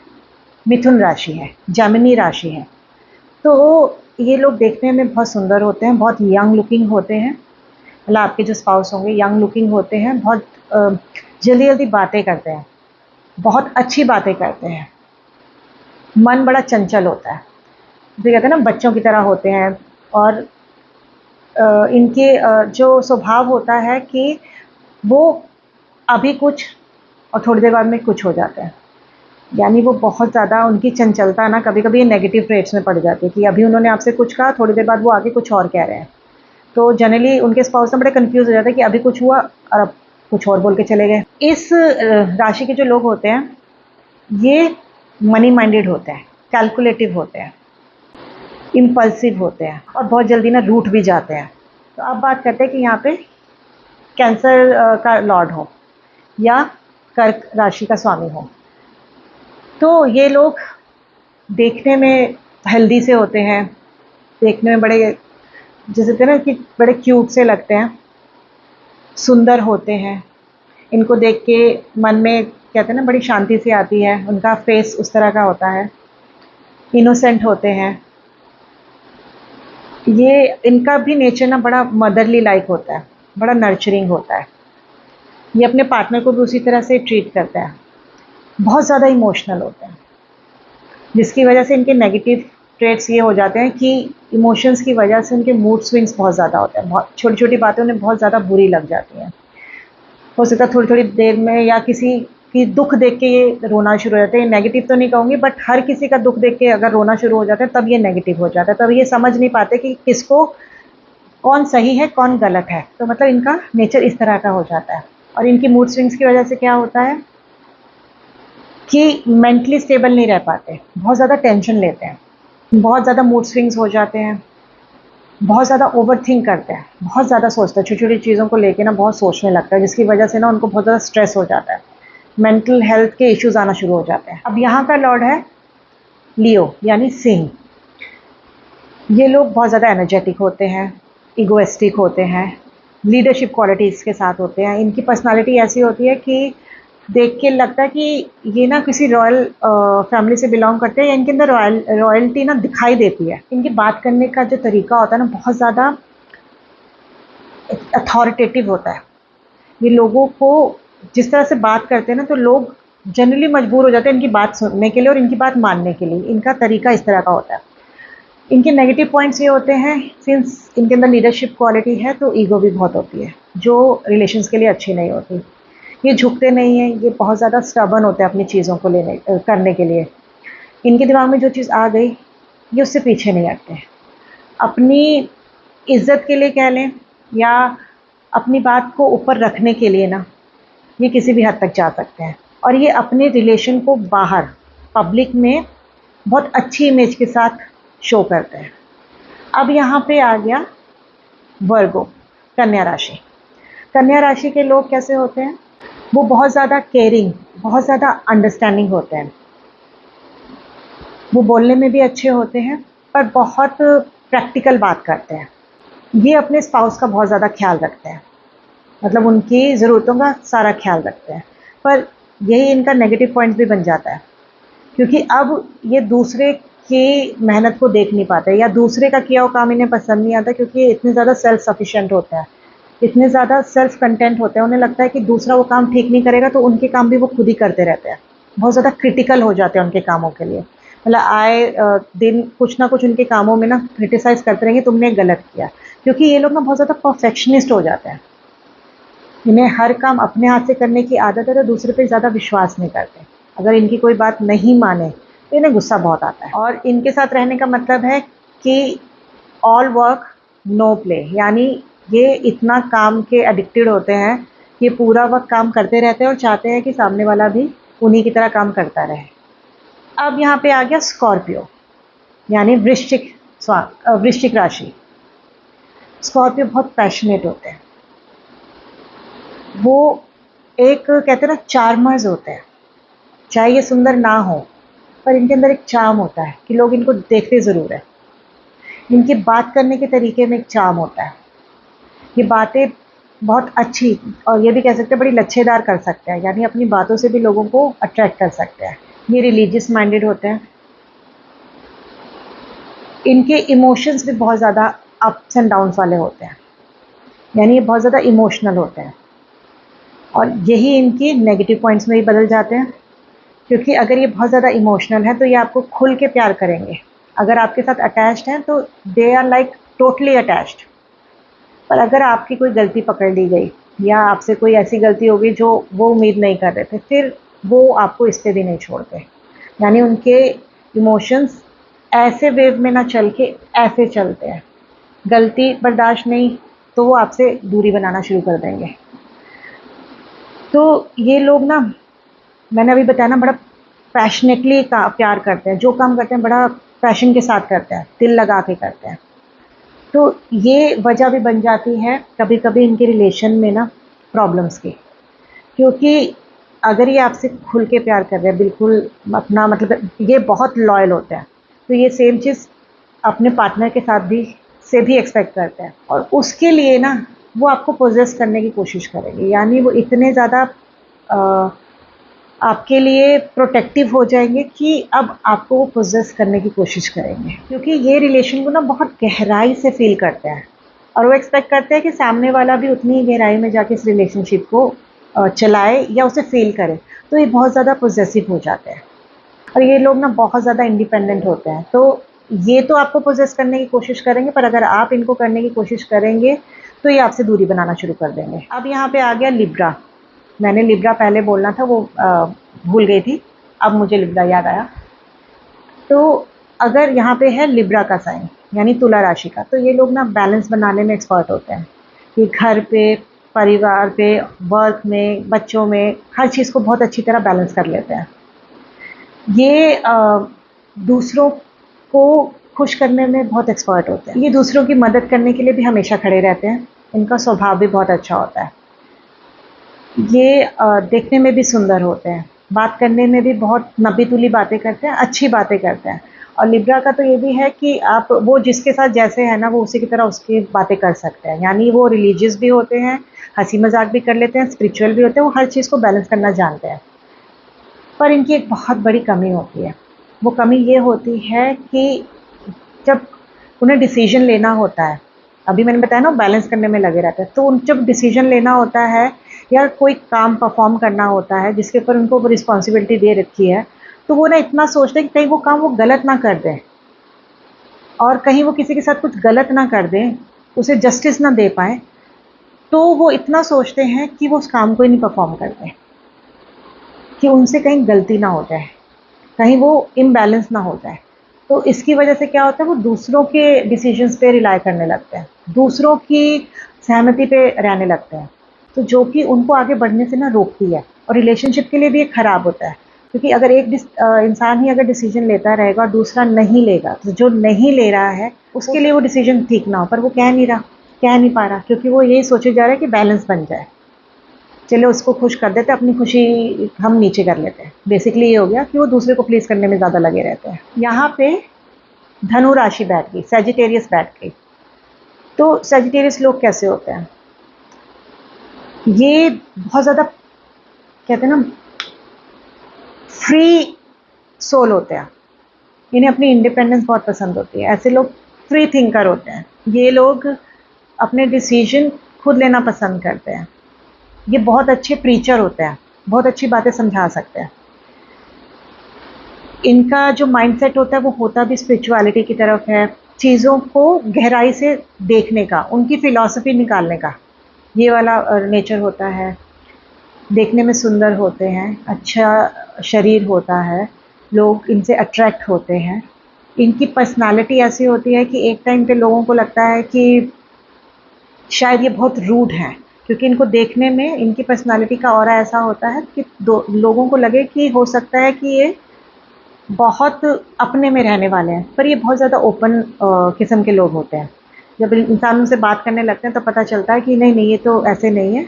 मिथुन राशि है, जेमिनी राशि है। तो ये लोग देखने में बहुत सुंदर होते हैं, बहुत यंग लुकिंग होते हैं, मतलब आपके जो स्पाउस होंगे यंग लुकिंग होते हैं, बहुत जल्दी जल्दी बातें करते हैं, बहुत अच्छी बातें करते हैं, मन बड़ा चंचल होता है, जो कहते हैं ना बच्चों की तरह होते हैं। और इनके जो स्वभाव होता है कि वो अभी कुछ और थोड़ी देर बाद में कुछ हो जाते हैं, यानी वो बहुत ज़्यादा उनकी चंचलता ना कभी कभी नेगेटिव ट्रेट्स में पड़ जाती है कि अभी उन्होंने आपसे कुछ कहा, थोड़ी देर बाद वो आगे कुछ और कह रहे हैं। तो जनरली उनके स्पाउस में बड़े कंफ्यूज हो जाते हैं कि अभी कुछ हुआ और अब कुछ और बोल के चले गए। इस राशि के जो लोग होते हैं ये मनी माइंडेड होते हैं, कैलकुलेटिव होते हैं, इम्पल्सिव होते हैं और बहुत जल्दी ना रूठ भी जाते हैं। तो अब बात करते हैं कि यहाँ पे कैंसर का लॉर्ड हो या कर्क राशि का स्वामी हो, तो ये लोग देखने में हेल्दी से होते हैं, देखने में बड़े जैसे कहते हैं ना कि बड़े क्यूट से लगते हैं, सुंदर होते हैं। इनको देख के मन में कहते हैं ना बड़ी शांति सी आती है, उनका फेस उस तरह का होता है, इनोसेंट होते हैं। ये इनका भी नेचर ना बड़ा मदरली लाइक होता है, बड़ा नर्चरिंग होता है। ये अपने पार्टनर को भी उसी तरह से ट्रीट करते हैं, बहुत ज़्यादा इमोशनल होते हैं, जिसकी वजह से इनके नेगेटिव ट्रेट्स ये हो जाते हैं कि इमोशंस की वजह से उनके मूड स्विंग्स बहुत ज़्यादा होते हैं, बहुत छोटी छोटी बातें उन्हें बहुत ज़्यादा बुरी लग जाती हैं। हो सकता है थोड़ी थोड़ी देर में या किसी की दुख देख के ये रोना शुरू हो जाते हैं। नेगेटिव तो नहीं कहूँगी, बट हर किसी का दुख देख के अगर रोना शुरू हो जाता है तब ये नेगेटिव हो जाता है, तब ये समझ नहीं पाते कि किसको कौन सही है कौन गलत है। तो मतलब इनका नेचर इस तरह का हो जाता है। और इनकी मूड स्विंग्स की वजह से क्या होता है कि मेंटली स्टेबल नहीं रह पाते, बहुत ज़्यादा टेंशन लेते हैं, बहुत ज़्यादा मूड स्विंग्स हो जाते हैं, बहुत ज़्यादा ओवरथिंक करते हैं, बहुत ज़्यादा सोचते हैं, छोटी छोटी चीज़ों को लेके ना बहुत सोचने लगता है, जिसकी वजह से ना उनको बहुत ज़्यादा स्ट्रेस हो जाता है, मेंटल हेल्थ के इश्यूज आना शुरू हो जाते हैं। अब यहाँ का लॉर्ड है लियो यानी सिंह। ये लोग बहुत ज़्यादा एनर्जेटिक होते हैं, इगोइस्टिक होते हैं, लीडरशिप क्वालिटीज़ के साथ होते हैं। इनकी पर्सनालिटी ऐसी होती है कि देख के लगता है कि ये ना किसी रॉयल फैमिली से बिलोंग करते हैं, या इनके अंदर रॉयल्टी ना दिखाई देती है। इनकी बात करने का जो तरीका होता है ना बहुत ज़्यादा अथॉरिटेटिव होता है। ये लोगों को जिस तरह से बात करते हैं ना, तो लोग जनरली मजबूर हो जाते हैं इनकी बात सुनने के लिए और इनकी बात मानने के लिए। इनका तरीका इस तरह का होता है। इनके नेगेटिव पॉइंट्स ये होते हैं, सिंस इनके अंदर लीडरशिप क्वालिटी है तो ईगो भी बहुत होती है, जो रिलेशंस के लिए अच्छी नहीं होती। ये झुकते नहीं हैं, ये बहुत ज़्यादा स्टबर्न होते हैं अपनी चीज़ों को करने के लिए। इनके दिमाग में जो चीज़ आ गई ये उससे पीछे नहीं हटते हैं। अपनी इज्जत के लिए कह लें या अपनी बात को ऊपर रखने के लिए ना, ये किसी भी हद तक जा सकते हैं और ये अपने रिलेशन को बाहर पब्लिक में बहुत अच्छी इमेज के साथ शो करते हैं। अब यहाँ पे आ गया वर्गो, कन्या राशि। कन्या राशि के लोग कैसे होते हैं? वो बहुत ज़्यादा केयरिंग, बहुत ज़्यादा अंडरस्टैंडिंग होते हैं। वो बोलने में भी अच्छे होते हैं पर बहुत प्रैक्टिकल बात करते हैं। ये अपने स्पाउस का बहुत ज़्यादा ख्याल रखते हैं, मतलब उनकी ज़रूरतों का सारा ख्याल रखते हैं। पर यही इनका नेगेटिव पॉइंट भी बन जाता है, क्योंकि अब ये दूसरे की मेहनत को देख नहीं पाते या दूसरे का किया हुआ काम इन्हें पसंद नहीं आता, क्योंकि ये इतने ज़्यादा सेल्फ सफिशिएंट होते हैं, इतने ज़्यादा सेल्फ कंटेंट होते हैं। उन्हें लगता है कि दूसरा वो काम ठीक नहीं करेगा तो उनके काम भी वो खुद ही करते रहते हैं। बहुत ज़्यादा क्रिटिकल हो जाते हैं उनके कामों के लिए, मतलब आए दिन कुछ ना कुछ उनके कामों में ना क्रिटिसाइज़ करते रहेंगे, तुमने गलत किया। क्योंकि ये लोग ना बहुत ज़्यादा परफेक्शनिस्ट हो जाते हैं, इन्हें हर काम अपने हाथ से करने की आदत है तो दूसरे पे ज़्यादा विश्वास नहीं करते। अगर इनकी कोई बात नहीं माने तो इन्हें गुस्सा बहुत आता है। और इनके साथ रहने का मतलब है कि ऑल वर्क नो प्ले, यानी ये इतना काम के एडिक्टेड होते हैं कि पूरा वक्त काम करते रहते हैं और चाहते हैं कि सामने वाला भी उन्हीं की तरह काम करता रहे। अब यहाँ पे आ गया स्कॉर्पियो, यानी वृश्चिक राशि। स्कॉर्पियो बहुत पैशनेट होते हैं, वो एक कहते हैं ना चार्मर्स होते हैं। चाहे ये सुंदर ना हो पर इनके अंदर एक चार्म होता है कि लोग इनको देखते ज़रूर है। इनकी बात करने के तरीके में एक चार्म होता है, ये बातें बहुत अच्छी और ये भी कह सकते हैं बड़ी लच्छेदार कर सकते हैं, यानी अपनी बातों से भी लोगों को अट्रैक्ट कर सकते हैं। ये रिलीजियस माइंडेड होते हैं, इनके इमोशंस भी बहुत ज़्यादा अप्स एंड डाउन्स वाले होते हैं, यानी ये बहुत ज़्यादा इमोशनल होते हैं और यही इनके नेगेटिव पॉइंट्स में भी बदल जाते हैं। क्योंकि अगर ये बहुत ज़्यादा इमोशनल है तो ये आपको खुल के प्यार करेंगे, अगर आपके साथ अटैच्ड हैं तो they are like totally attached. पर अगर आपकी कोई गलती पकड़ ली गई या आपसे कोई ऐसी गलती हो गई जो वो उम्मीद नहीं कर रहे थे, फिर वो आपको इस पे भी नहीं छोड़ते। यानी उनके इमोशंस ऐसे वेव में ना चल के ऐसे चलते हैं, गलती बर्दाश्त नहीं तो वो आपसे दूरी बनाना शुरू कर देंगे। तो ये लोग ना, मैंने अभी बताया ना, बड़ा पैशनेटली का प्यार करते हैं, जो काम करते हैं बड़ा पैशन के साथ करते हैं, दिल लगा के करते हैं। तो ये वजह भी बन जाती है कभी कभी इनके रिलेशन में ना प्रॉब्लम्स की, क्योंकि अगर ये आपसे खुल के प्यार कर रहे हैं बिल्कुल अपना, मतलब ये बहुत लॉयल होते हैं, तो ये सेम चीज़ अपने पार्टनर के साथ भी से भी एक्सपेक्ट करते हैं और उसके लिए ना वो आपको पोजेस करने की कोशिश करेंगे। यानी वो इतने ज़्यादा आपके लिए प्रोटेक्टिव हो जाएंगे कि अब आपको वो पोजेस करने की कोशिश करेंगे, क्योंकि ये रिलेशन को ना बहुत गहराई से फील करते हैं और वो एक्सपेक्ट करते हैं कि सामने वाला भी उतनी ही गहराई में जाके इस रिलेशनशिप को चलाए या उसे फील करे। तो ये बहुत ज़्यादा पोजेसिव हो जाते हैं और ये लोग ना बहुत ज़्यादा इंडिपेंडेंट होते हैं। तो ये तो आपको पोजेस करने की कोशिश करेंगे, पर अगर आप इनको करने की कोशिश करेंगे तो ये आपसे दूरी बनाना शुरू कर देंगे। अब यहाँ पे आ गया लिब्रा। मैंने लिब्रा पहले बोलना था, वो भूल गई थी, अब मुझे लिब्रा याद आया। तो अगर यहाँ पे है लिब्रा का साइन, यानी तुला राशि का, तो ये लोग ना बैलेंस बनाने में एक्सपर्ट होते हैं कि घर पे, परिवार पे, वर्क में, बच्चों में, हर चीज़ को बहुत अच्छी तरह बैलेंस कर लेते हैं। ये दूसरों को खुश करने में बहुत एक्सपर्ट होते हैं। ये दूसरों की मदद करने के लिए भी हमेशा खड़े रहते हैं। इनका स्वभाव भी बहुत अच्छा होता है। ये देखने में भी सुंदर होते हैं, बात करने में भी बहुत नब्बी-तुली बातें करते हैं, अच्छी बातें करते हैं। और लिब्रा का तो ये भी है कि आप वो जिसके साथ जैसे है ना, वो उसी की तरह उसकी बातें कर सकते हैं। यानी वो रिलीजियस भी होते हैं, हँसी मज़ाक भी कर लेते हैं, स्पिरिचुअल भी होते हैं, वो हर चीज़ को बैलेंस करना जानते हैं। पर इनकी एक बहुत बड़ी कमी होती है। वो कमी ये होती है कि जब उन्हें डिसीजन लेना होता है, अभी मैंने बताया ना बैलेंस करने में लगे रहते हैं, तो उन जब डिसीजन लेना होता है या कोई काम परफॉर्म करना होता है जिसके ऊपर उनको वो रिस्पॉन्सिबिलिटी दे रखी है, तो वो ना इतना सोचते हैं कि कहीं वो काम वो गलत ना कर दें और कहीं वो किसी के साथ कुछ गलत ना कर दें, उसे जस्टिस ना दे पाएँ, तो वो इतना सोचते हैं कि वो उस काम को ही नहीं परफॉर्म करते, कि उनसे कहीं गलती ना हो जाए, कहीं वो इम्बैलेंस ना हो जाए। तो इसकी वजह से क्या होता है, वो दूसरों के डिसीजंस पे रिलाई करने लगते हैं, दूसरों की सहमति पे रहने लगते हैं, तो जो कि उनको आगे बढ़ने से ना रोकती है, और रिलेशनशिप के लिए भी ये खराब होता है, क्योंकि अगर एक इंसान ही अगर डिसीजन लेता रहेगा और दूसरा नहीं लेगा, तो जो नहीं ले रहा है उसके लिए वो डिसीजन ठीक ना हो, पर वो कह नहीं पा रहा, क्योंकि वो यही सोचे जा रहा है कि बैलेंस बन जाए, चलो उसको खुश कर देते, अपनी खुशी हम नीचे कर लेते हैं। बेसिकली ये हो गया कि वो दूसरे को प्लीज़ करने में ज़्यादा लगे रहते हैं। यहाँ पे धनु राशि बैठ गई, सजिटेरियस बैठ गई। तो सजिटेरियस लोग कैसे होते हैं, ये बहुत ज़्यादा कहते हैं ना फ्री सोल होते हैं, इन्हें अपनी इंडिपेंडेंस बहुत पसंद होती है, ऐसे लोग फ्री थिंकर होते हैं, ये लोग अपने डिसीजन खुद लेना पसंद करते हैं, ये बहुत अच्छे प्रीचर होते हैं, बहुत अच्छी बातें समझा सकते हैं, इनका जो माइंडसेट होता है वो होता भी स्पिरिचुअलिटी की तरफ है, चीज़ों को गहराई से देखने का, उनकी फ़िलॉसफ़ी निकालने का ये वाला नेचर होता है। देखने में सुंदर होते हैं, अच्छा शरीर होता है, लोग इनसे अट्रैक्ट होते हैं, इनकी पर्सनालिटी ऐसी होती है कि एक टाइम पे लोगों को लगता है कि शायद ये बहुत रूड हैं, क्योंकि इनको देखने में इनकी पर्सनालिटी का ऑरा ऐसा होता है कि लोगों को लगे कि हो सकता है कि ये बहुत अपने में रहने वाले हैं, पर ये बहुत ज़्यादा ओपन किस्म के लोग होते हैं। जब इंसान उनसे बात करने लगते हैं तो पता चलता है कि नहीं नहीं ये तो ऐसे नहीं है,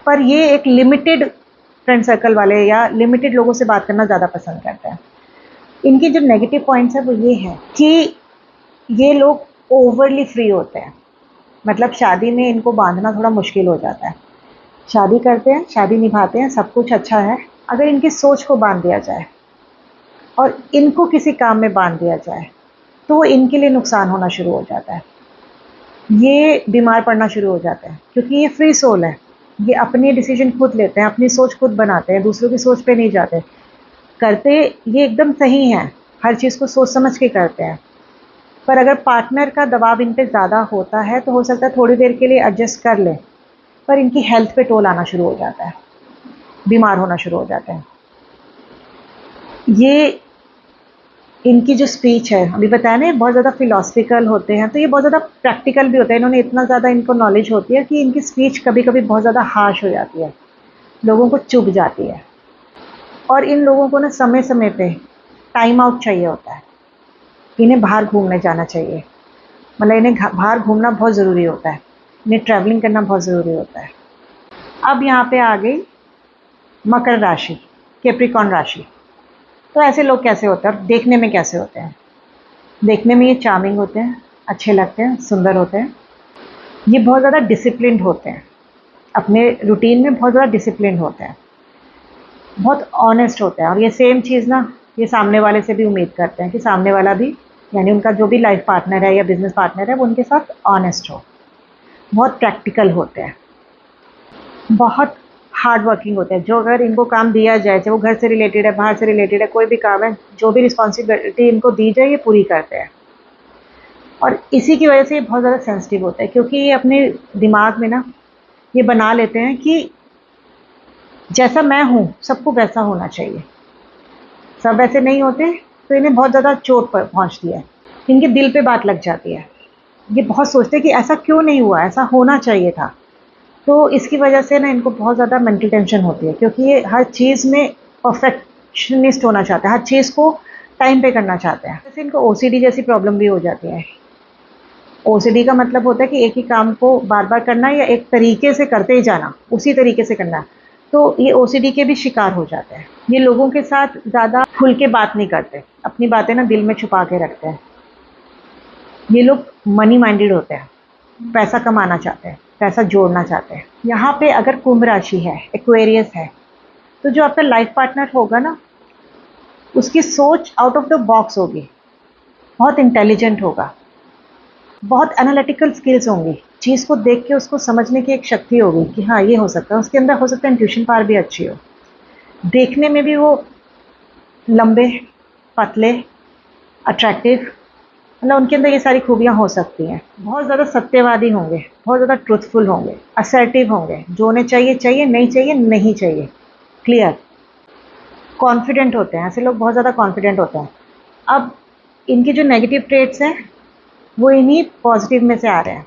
पर ये एक लिमिटेड फ्रेंड सर्कल वाले या लिमिटेड लोगों से बात करना ज़्यादा पसंद करते हैं। इनके जो नेगेटिव पॉइंट्स है वो ये है कि ये लोग ओवरली फ्री होते हैं, मतलब शादी में इनको बांधना थोड़ा मुश्किल हो जाता है। शादी करते हैं, शादी निभाते हैं, सब कुछ अच्छा है, अगर इनकी सोच को बांध दिया जाए और इनको किसी काम में बांध दिया जाए तो वो इनके लिए नुकसान होना शुरू हो जाता है, ये बीमार पड़ना शुरू हो जाता है, क्योंकि ये फ्री सोल है, ये अपने डिसीजन खुद लेते हैं, अपनी सोच खुद बनाते हैं, दूसरों की सोच पे नहीं जाते, करते ये एकदम सही हैं, हर चीज़ को सोच समझ के करते हैं, पर अगर पार्टनर का दबाव इन पे ज़्यादा होता है तो हो सकता है थोड़ी देर के लिए एडजस्ट कर ले, पर इनकी हेल्थ पे टोल आना शुरू हो जाता है, बीमार होना शुरू हो जाते हैं। ये इनकी जो स्पीच है, अभी बताया ना, बहुत ज़्यादा फिलोसफिकल होते हैं, तो ये बहुत ज़्यादा प्रैक्टिकल भी होते हैं, इन्होंने इतना ज़्यादा इनको नॉलेज होती है कि इनकी स्पीच कभी कभी बहुत ज़्यादा हार्श हो जाती है, लोगों को चुभ जाती है, और इन लोगों को ना समय समय पे टाइम आउट चाहिए होता है, इन्हें बाहर घूमने जाना चाहिए, मतलब इन्हें बाहर घूमना बहुत ज़रूरी होता है, इन्हें ट्रैवलिंग करना बहुत ज़रूरी होता है। अब यहाँ पे आ गई मकर राशि, कैप्रिकॉर्न राशि। तो ऐसे लोग कैसे होते हैं और देखने में कैसे होते हैं, देखने में ये चार्मिंग होते हैं, अच्छे लगते हैं, सुंदर होते हैं, ये बहुत ज़्यादा डिसिप्लिन्ड होते हैं, अपने रूटीन में बहुत ज़्यादा डिसिप्लिन्ड होते हैं, बहुत ऑनेस्ट होते हैं, और ये सेम चीज़ ना ये सामने वाले से भी उम्मीद करते हैं कि सामने वाला भी, यानी उनका जो भी लाइफ पार्टनर है या बिजनेस पार्टनर है, वो उनके साथ ऑनेस्ट हो, बहुत प्रैक्टिकल होते हैं, बहुत हार्ड वर्किंग होते हैं, जो अगर इनको काम दिया जाए, चाहे वो घर से रिलेटेड है, बाहर से रिलेटेड है, कोई भी काम है, जो भी रिस्पॉन्सिबिलिटी इनको दी जाए ये पूरी करते हैं, और इसी की वजह से ये बहुत ज़्यादा सेंसिटिव होता है, क्योंकि ये अपने दिमाग में ना ये बना लेते हैं कि जैसा मैं हूँ सबको वैसा होना चाहिए, सब ऐसे नहीं होते, तो इन्हें बहुत ज़्यादा चोट पहुँचती है, इनके दिल पे बात लग जाती है, ये बहुत सोचते हैं कि ऐसा क्यों नहीं हुआ, ऐसा होना चाहिए था, तो इसकी वजह से ना इनको बहुत ज़्यादा मेंटल टेंशन होती है, क्योंकि ये हर चीज़ में परफेक्शनिस्ट होना चाहते हैं, हर चीज़ को टाइम पे करना चाहते हैं, जैसे इनको ओसीडी जैसी प्रॉब्लम भी हो जाती है। ओसीडी का मतलब होता है कि एक ही काम को बार बार करना या एक तरीके से करते ही जाना, उसी तरीके से करना, तो ये ओसीडी के भी शिकार हो जाते हैं। ये लोगों के साथ ज़्यादा खुल के बात नहीं करते, अपनी बातें ना दिल में छुपा के रखते हैं। ये लोग मनी माइंडेड होते हैं, पैसा कमाना चाहते हैं, पैसा जोड़ना चाहते हैं। यहाँ पे अगर कुंभ राशि है, एक्वेरियस है, तो जो आपका लाइफ पार्टनर होगा ना, उसकी सोच आउट ऑफ द बॉक्स होगी, बहुत इंटेलिजेंट होगा, बहुत एनालिटिकल स्किल्स होंगी, चीज़ को देख के उसको समझने की एक शक्ति होगी कि हाँ ये हो सकता है, उसके अंदर हो सकता है इंट्यूशन पावर भी अच्छी हो, देखने में भी वो लंबे, पतले, अट्रैक्टिव, मतलब उनके अंदर ये सारी खूबियाँ हो सकती हैं। बहुत ज़्यादा सत्यवादी होंगे, बहुत ज़्यादा ट्रुथफुल होंगे, असर्टिव होंगे, जो उन्हें चाहिए चाहिए, नहीं चाहिए नहीं चाहिए, क्लियर, कॉन्फिडेंट होते हैं, ऐसे लोग बहुत ज़्यादा कॉन्फिडेंट होते हैं। अब इनके जो नेगेटिव ट्रेट्स हैं वो इन्हीं पॉजिटिव में से आ रहे हैं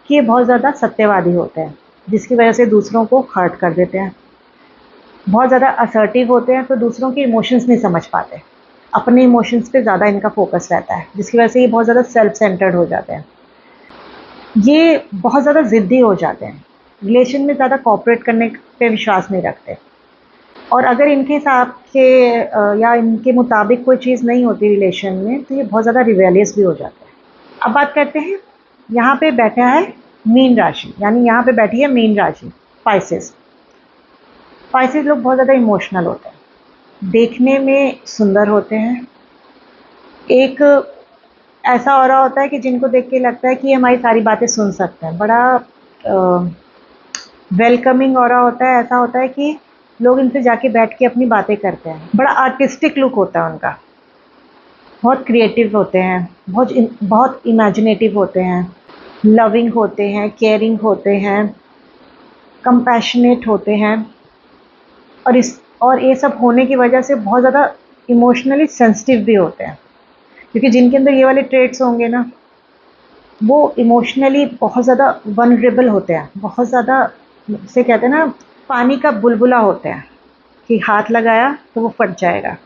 कि ये बहुत ज़्यादा सत्यवादी होते हैं, जिसकी वजह से दूसरों को हर्ट कर देते हैं। बहुत ज़्यादा असर्टिव होते हैं तो दूसरों के इमोशंस नहीं समझ पाते, अपने इमोशंस पे ज़्यादा इनका फोकस रहता है, जिसकी वजह से ये बहुत ज़्यादा सेल्फ सेंटर्ड हो जाते हैं। ये बहुत ज़्यादा ज़िद्दी हो जाते हैं, रिलेशन में ज़्यादा कोऑपरेट करने पे विश्वास नहीं रखते, और अगर इनके हिसाब के या इनके मुताबिक कोई चीज़ नहीं होती रिलेशन में तो ये बहुत ज़्यादा रिबेलियस भी हो जाते हैं। अब बात करते हैं, यहाँ पे बैठा है मीन राशि, यानी यहाँ पे बैठी है मीन राशि स्पाइसेस। स्पाइसेस लोग बहुत ज़्यादा इमोशनल होते हैं, देखने में सुंदर होते हैं, एक ऐसा ऑरा होता है कि जिनको देख के लगता है कि हमारी सारी बातें सुन सकते हैं, बड़ा वेलकमिंग ऑरा होता है, ऐसा होता है कि लोग इनसे जाके बैठ के अपनी बातें करते हैं, बड़ा आर्टिस्टिक लुक होता है उनका, बहुत क्रिएटिव होते हैं, बहुत इमेजिनेटिव होते हैं, लविंग होते हैं, केयरिंग होते हैं, कंपैशनेट होते हैं, और ये सब होने की वजह से बहुत ज़्यादा इमोशनली सेंसिटिव भी होते हैं, क्योंकि जिनके अंदर ये वाले ट्रेट्स होंगे ना वो इमोशनली बहुत ज़्यादा वनरेबल होते हैं, बहुत ज़्यादा से कहते हैं ना पानी का बुलबुला होते हैं कि हाथ लगाया तो वो फट जाएगा।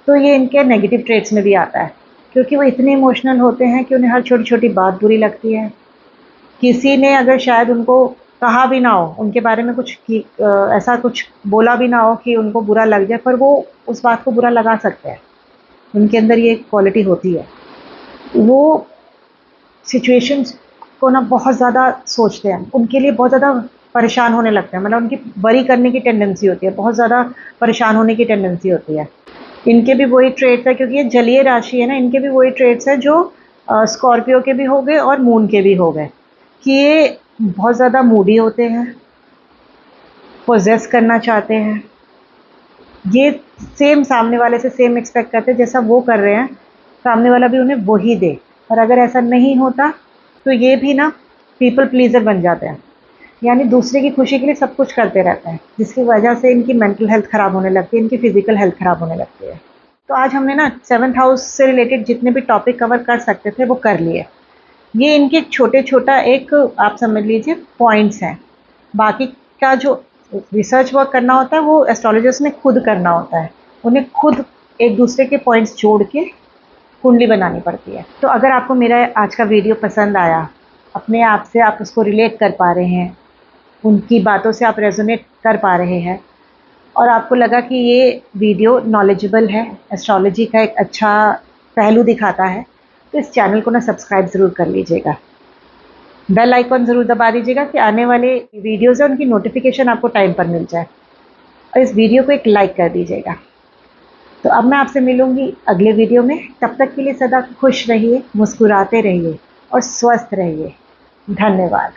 तो ये इनके नेगेटिव ट्रेट्स में भी आता है, क्योंकि वो इतने इमोशनल होते हैं कि उन्हें हर छोटी छोटी बात बुरी लगती है। किसी ने अगर शायद उनको कहा भी ना हो, उनके बारे में ऐसा कुछ बोला भी ना हो कि उनको बुरा लग जाए, पर वो उस बात को बुरा लगा सकते हैं, उनके अंदर ये क्वालिटी होती है। वो सिचुएशंस को ना बहुत ज़्यादा सोचते हैं, उनके लिए बहुत ज़्यादा परेशान होने लगते हैं, मतलब उनकी वरी करने की टेंडेंसी होती है, बहुत ज़्यादा परेशान होने की टेंडेंसी होती है। इनके भी वही ट्रेट्स है, क्योंकि ये जलीय राशि है ना, इनके भी वही ट्रेट्स है जो स्कॉर्पियो के भी हो गए और मून के भी हो गए, कि ये बहुत ज़्यादा मूडी होते हैं, पोजेस करना चाहते हैं, ये सेम सामने वाले से सेम एक्सपेक्ट करते हैं, जैसा वो कर रहे हैं सामने वाला भी उन्हें वही दे, और अगर ऐसा नहीं होता तो ये भी ना पीपल प्लीजर बन जाते हैं, यानी दूसरे की खुशी के लिए सब कुछ करते रहते हैं, जिसकी वजह से इनकी मेंटल हेल्थ ख़राब होने लगती है, इनकी फिजिकल हेल्थ ख़राब होने लगती है। तो आज हमने ना 7th हाउस से रिलेटेड जितने भी टॉपिक कवर कर सकते थे वो कर लिए। ये इनके छोटे छोटा एक आप समझ लीजिए पॉइंट्स हैं, बाकी का जो रिसर्च वर्क करना होता है वो एस्ट्रोलॉजर्स ने खुद करना होता है, उन्हें खुद एक दूसरे के पॉइंट्स जोड़ के कुंडली बनानी पड़ती है। तो अगर आपको मेरा आज का वीडियो पसंद आया, अपने आप से आप उसको रिलेट कर पा रहे हैं, उनकी बातों से आप रेजोनेट कर पा रहे हैं, और आपको लगा कि ये वीडियो नॉलेजेबल है, एस्ट्रोलॉजी का एक अच्छा पहलू दिखाता है, तो इस चैनल को ना सब्सक्राइब ज़रूर कर लीजिएगा, बेल आइकॉन ज़रूर दबा दीजिएगा कि आने वाले वीडियोज़ हैं उनकी नोटिफिकेशन आपको टाइम पर मिल जाए, और इस वीडियो को एक लाइक कर दीजिएगा। तो अब मैं आपसे मिलूँगी अगले वीडियो में, तब तक के लिए सदा खुश रहिए, मुस्कुराते रहिए और स्वस्थ रहिए। धन्यवाद।